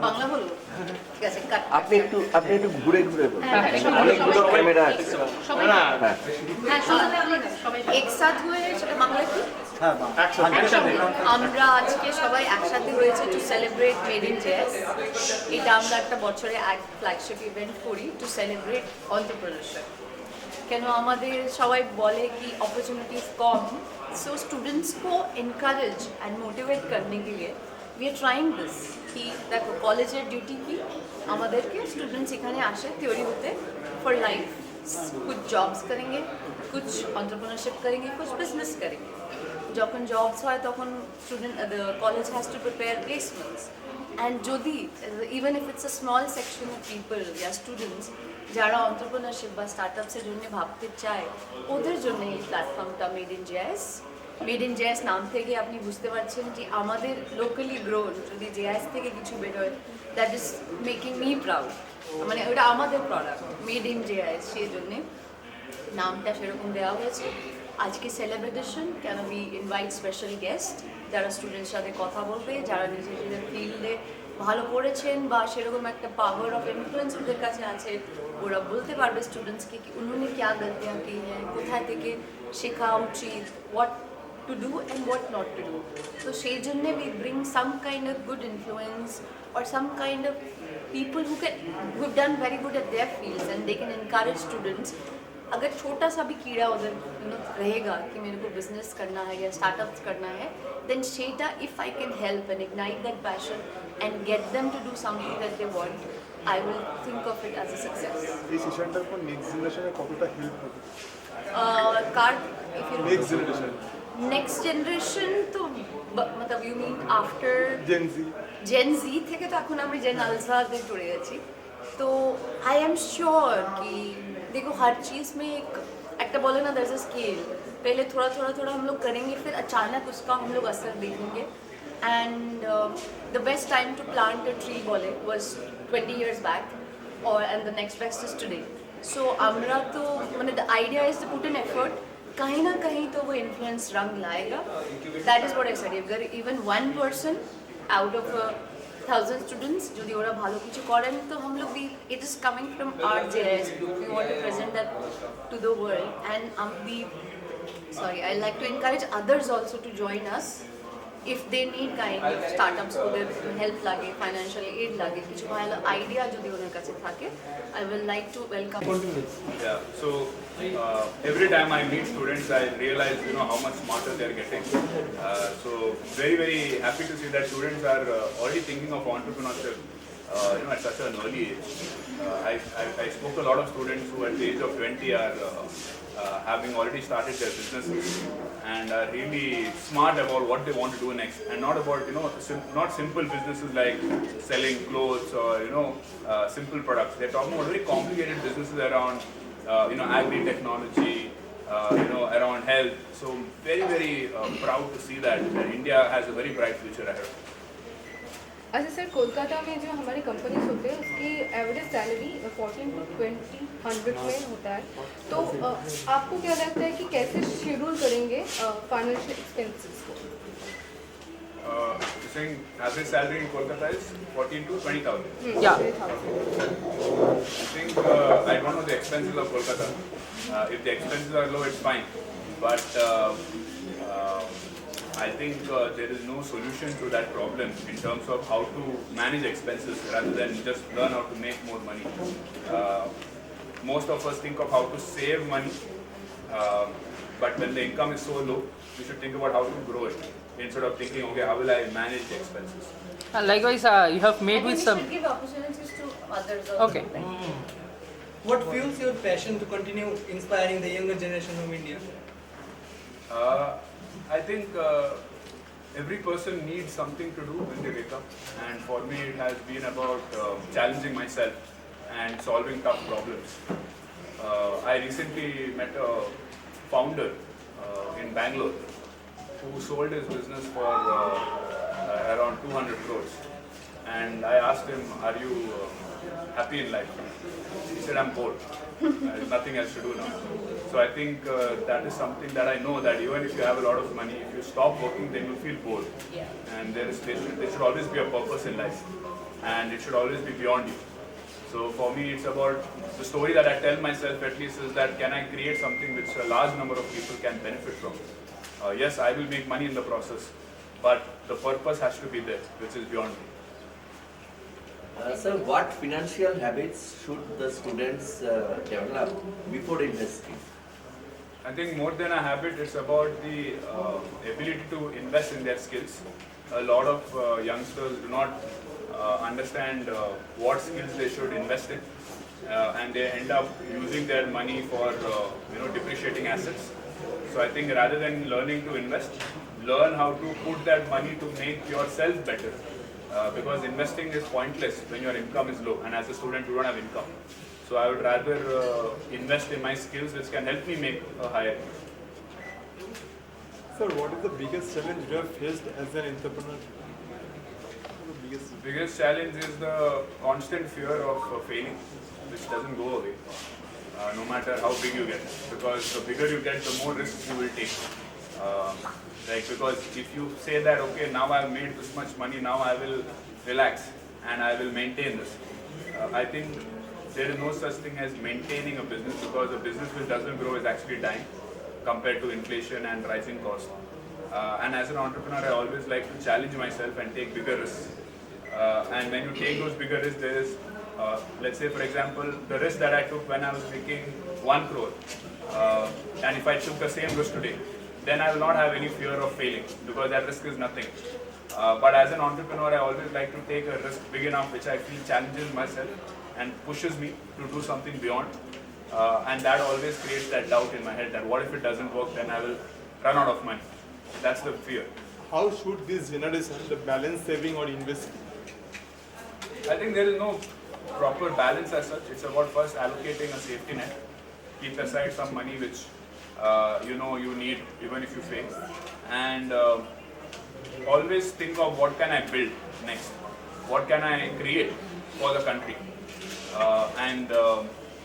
বাংলা বলবো ঠিক আছে কাট আপনি একটু ঘুরে ঘুরে বলুন অনেকগুলো ক্যামেরা আছে সবাই হ্যাঁ সবাই একসাথ হয়ে সেটা বাংলা কি আমরা আজকে সবাই একসাথে হয়েছে to celebrate made in JS. এটা আমরা একটা বছরে এক ফ্ল্যাগশিপ ইভেন্ট করি টু সেলিব্রেট অন্টারপ্রেনারশিপ। কেন আমাদের সবাই বলে কি अपॉर्चुनिटीज कम, सो स्टूडेंट्स को एनकरेज एंड मोटिवेट करने के लिए वी आर ट्राइंग दिस कि देखो कॉलेजेर ड्यूटी की আমাদেরকে স্টুডেন্টস এখানে আসে থিওরি হতে फॉर लाइफ, कुछ जॉब्स करेंगे, कुछ एंटरप्रेन्योरशिप करेंगे, कुछ बिजनेस करेंगे। যখন জবস হয় তখন student the college has to prepare placements and যদি even if it's a small section of people yeah students যারা এন্টারপ্রেনারশিপ বা স্টার্টআপসের জন্য ভাবতে চায় ওদের জন্য এই প্ল্যাটফর্মটা made in JS. Made in JS নাম থেকে আপনি বুঝতে পারছেন যে আমাদের লোকালি গ্রোন যদি জেএস থেকে কিছু বেরোয় that is making me proud, মানে ওটা আমাদের প্রোডাক্ট মেড ইন জেএস, সেই জন্যে নামটা সেরকম দেওয়া হয়েছে। আজকে সেলিব্রেশন কেন উই ইনভাইট স্পেশাল গেস্ট যারা স্টুডেন্টস সাথে কথা বলবে, যারা নিজেদের ফিল্ডে ভালো করেছেন বা সেরকম একটা পাওয়ার অফ ইনফ্লুয়েন্স ওদের কাছে আছে, ওরা বলতে পারবে স্টুডেন্টসকে কি উन्होंने क्या गलतियाँ की हैं, কোথায় থেকে শেখা উচিত, what to do and what not to do. তো সেই জন্যে we bring some kind of good influence or some kind of people who've done very good at their fields and they can encourage students। अगर छोटा सा भी कीड़ा उधर रहेगा कि मेरे को बिजनेस करना है या स्टार्टअप्स करना है, then शेटा if I can help and ignite that passion and get them to do something that they want, I will think of it as a success। এই সেশনটার পর নেক্সট জেনারেশনে কতটা হেল্প হবে? Card if you next generation तो मतलब you mean after gen জি থেকে তো এখন আমি জেন আলফাতে চলে গেছি। तो आई एम श्योर कि देखो हर चीज़ में एक बोले ना there's a scale, पहले थोड़ा हम लोग करेंगे फिर अचानक उसका हम लोग असर देखेंगे। And the best time to plant a tree बोले was 20 years back और and the next best is today। so আমরা তো মানে the idea is to put an effort, कहीं ना कहीं तो वो इन्फ्लुएंस रंग लाएगा। that is what I said, if there even one person out of 1000 students যদি ওরা ভালো কিছু করেন তো हम लोग भी it is coming from our JIS group, we want to present that to the world and I like to encourage others also to join us if they need kind of startups ওদের help লাগে, financial add লাগে, কিছু ভালো idea যদি ওনার কাছে থাকে, I will like to welcome। Yeah, so every time I meet students, I realize how much smarter they are getting. So very happy to see that students are already thinking of entrepreneurship at such an early age। I spoke to a lot of students who at the age of 20 are having already started their businesses and are really smart about what they want to do next, and not about not simple businesses like selling clothes or simple products. They're talking about very complicated businesses around agri technology, around health. So very proud to see that India has a very bright future ahead। अच्छा sir, Kolkata में जो हमारी companies होते हैं उसकी average salary 14 to 20 में होता है, तो आपको क्या लगता है कि कैसे शेड्यूल करेंगे फाइनेंशियल एक्सपेंसेस को? You're saying average salary in Kolkata is 14 to 20,000? Yeah। I think I don't know the expenses of Kolkata. If the expenses are low, it's fine, but I think there is no solution to that problem in terms of how to manage expenses rather than just learn how to make more money। Most of us think of how to save money, but when the income is so low, we should think about how to grow it instead of thinking, okay, how will I manage the expenses? Likewise, you have made with some. Give opportunities to others also. Okay. What fuels your passion to continue inspiring the younger generation of India? I think every person needs something to do when they wake up, and for me it has been about challenging myself and solving tough problems। I recently met a founder in Bangalore who sold his business for around 200 crores, and I asked him, are you happy in life? He said, I'm bored. There's nothing else to do now. So I think that is something that I know, that even if you have a lot of money, if you stop working, then you feel bored। Yeah। And there should always be a purpose in life। and it should always be beyond you. So for me, it's about the story that I tell myself at least is that can I create something which a large number of people can benefit from. Yes, I will make money in the process, but the purpose has to be there, which is beyond me. Sir, what financial habits should the students develop before investing? I think more than a habit, it's about the ability to invest in their skills. A lot of youngsters do not understand what skills they should invest in, and they end up using their money for depreciating assets. So I think rather than learning to invest, learn how to put that money to make yourself better. Because investing is pointless when your income is low, and as a student you don't have income. So I would rather invest in my skills which can help me make a higher income. Sir, what is the biggest challenge you have faced as an entrepreneur? The biggest challenge is the constant fear of failing, which doesn't go away, no matter how big you get. Because the bigger you get, the more risks you will take. Because if you say that, okay, now I've made this much money, now I will relax and I will maintain this. I think there is no such thing as maintaining a business, because a business which doesn't grow is actually dying compared to inflation and rising costs. And as an entrepreneur, I always like to challenge myself and take bigger risks. And when you take those bigger risks, there is, let's say for example, the risk that I took when I was making 1 crore. And if I took the same risk today, then I will not have any fear of failing, because that risk is nothing. But as an entrepreneur, I always like to take a risk big enough which I feel challenges myself and pushes me to do something beyond. And that always creates that doubt in my head that what if it doesn't work, then I will run out of money. That's the fear. How should this generation balance saving or investing? I think there is no proper balance as such. It's about first allocating a safety net. Keep aside some money which you need even if you fail. And always think of what can I build next? What can I create for the country? And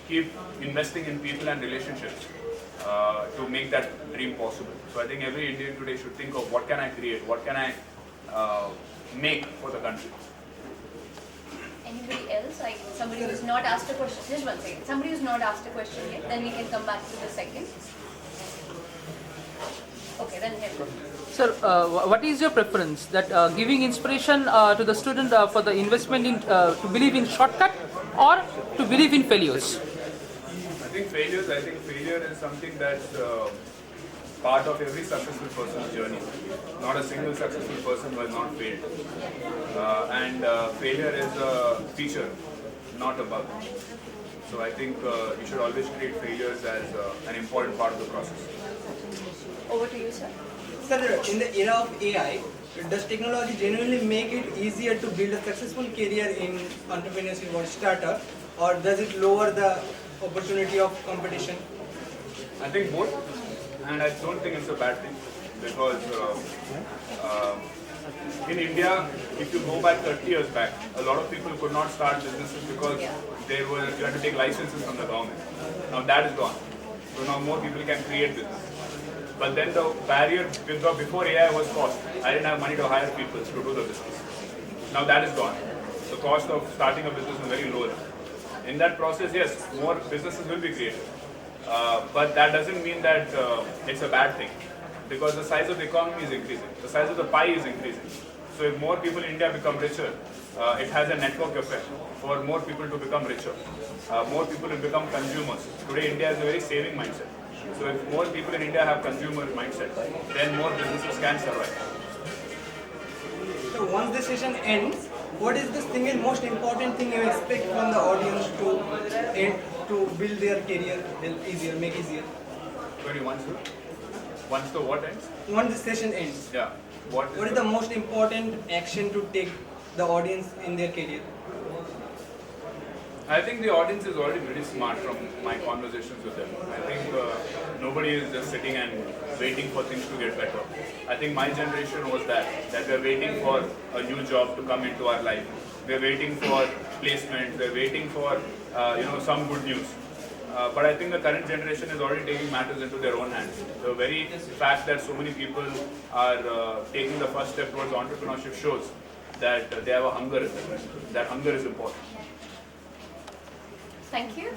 keep investing in people and relationships to make that dream possible. So I think every Indian today should think of what can I create? What can I make for the country? Anybody else? Like somebody who's not asked a question. Just one second. Somebody who's not asked a question yet. Then we can come back to the second. Okay, then here. Sir, what is your preference? That giving inspiration to the student for the investment in to believe in shortcut or to believe in failures? I think failure is something that's part of every successful person's journey. Not a single successful person was not failed. And failure is a feature, not a bug. So I think you should always treat failures as an important part of the process. Over to you, sir. Sir, in the era of AI, does technology genuinely make it easier to build a successful career in entrepreneurship or startup, or does it lower the opportunity of competition? I think both, and I don't think it's a bad thing, because in India, if you go back 30 years back, a lot of people could not start businesses because you had to take licenses from the government. Now that is gone. So now more people can create business. But then the barrier before AI was cost. I didn't have money to hire people to do the business. Now that is gone. The cost of starting a business is very low. In that process, yes, more businesses will be created. But that doesn't mean that it's a bad thing, because the size of the economy is increasing. The size of the pie is increasing. So if more people in India become richer, it has a network effect for more people to become richer. More people will become consumers. Today India has a very saving mindset. So if more people in India have consumer mindset, then more businesses can survive. So once the session ends, what is the single most important thing you expect from the audience to build their career easier, make easier? Once the what ends? Once the session ends, Yeah. what is the most important action to take the audience in their career? I think the audience is already very smart from my conversations with them. I think nobody is just sitting and waiting for things to get better. I think my generation was that we're waiting for a new job to come into our life. We're waiting for placement. We're waiting for some good news. But I think the current generation is already taking matters into their own hands. The very fact that so many people are taking the first step towards entrepreneurship shows that they have a hunger. That hunger is important. Thank you.